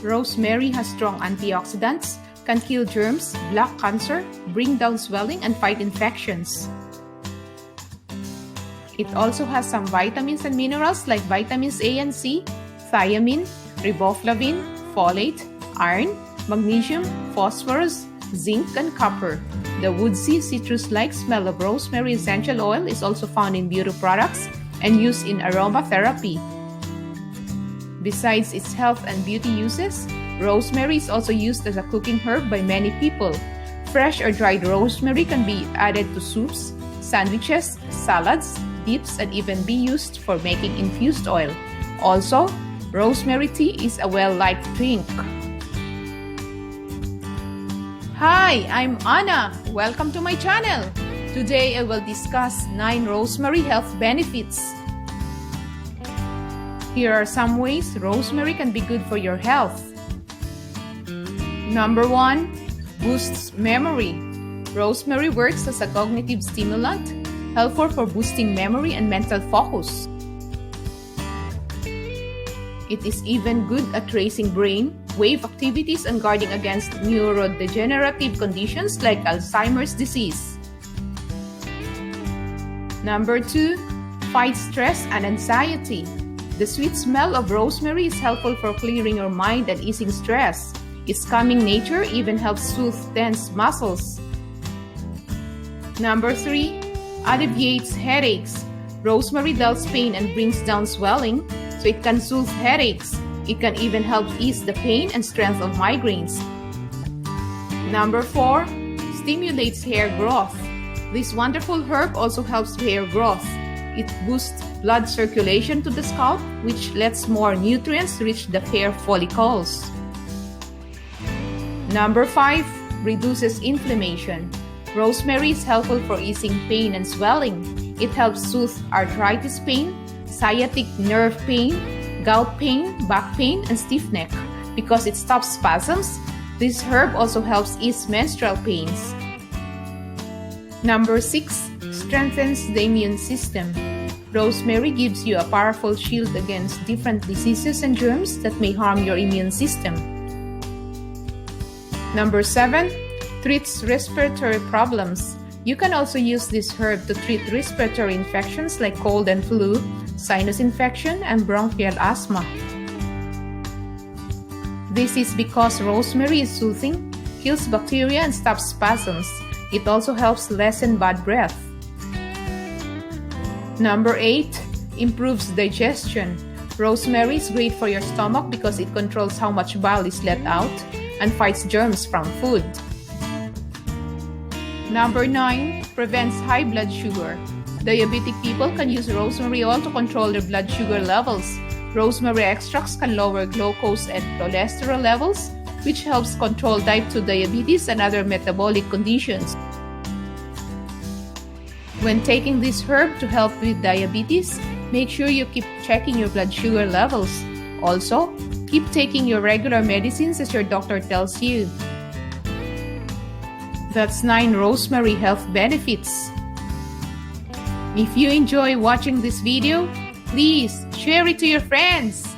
Rosemary has strong antioxidants, can kill germs, block cancer, bring down swelling, and fight infections. It also has some vitamins and minerals like vitamins A and C, thiamin, riboflavin, folate, iron, magnesium, phosphorus, zinc, and copper. The woodsy citrus-like smell of rosemary essential oil is also found in beauty products and used in aromatherapy. Besides its health and beauty uses, rosemary is also used as a cooking herb by many people. Fresh or dried rosemary can be added to soups, sandwiches, salads, dips, and even be used for making infused oil. Also, rosemary tea is a well-liked drink. Hi, I'm Anna. Welcome to my channel. Today I will discuss 9 rosemary health benefits. Here are some ways rosemary can be good for your health. Number 1. Boosts memory. Rosemary works as a cognitive stimulant, helpful for boosting memory and mental focus. It is even good at tracing brain wave activities and guarding against neurodegenerative conditions like Alzheimer's disease. Number 2. Fights stress and anxiety. The sweet smell of rosemary is helpful for clearing your mind and easing stress. Its calming nature even helps soothe tense muscles. Number 3. Alleviates headaches. Rosemary dulls pain and brings down swelling, so it can soothe headaches. It can even help ease the pain and strength of migraines. Number 4. Stimulates hair growth. This wonderful herb also helps hair growth. It boosts blood circulation to the scalp, which lets more nutrients reach the hair follicles. Number 5. Reduces inflammation. Rosemary is helpful for easing pain and swelling. It helps soothe arthritis pain, sciatic nerve pain, gout pain, back pain, and stiff neck. Because it stops spasms, this herb also helps ease menstrual pains. Number 6. Strengthens the immune system. Rosemary gives you a powerful shield against different diseases and germs that may harm your immune system. Number 7. Treats respiratory problems. You can also use this herb to treat respiratory infections like cold and flu, sinus infection, and bronchial asthma. This is because rosemary is soothing, kills bacteria, and stops spasms. It also helps lessen bad breath. Number 8. Improves digestion. Rosemary is great for your stomach because it controls how much bile is let out and fights germs from food. Number 9. Prevents high blood sugar. Diabetic people can use rosemary oil to control their blood sugar levels. Rosemary extracts can lower glucose and cholesterol levels, which helps control type 2 diabetes and other metabolic conditions. When taking this herb to help with diabetes, make sure you keep checking your blood sugar levels. Also, keep taking your regular medicines as your doctor tells you. That's 9 rosemary health benefits. If you enjoy watching this video, please share it to your friends.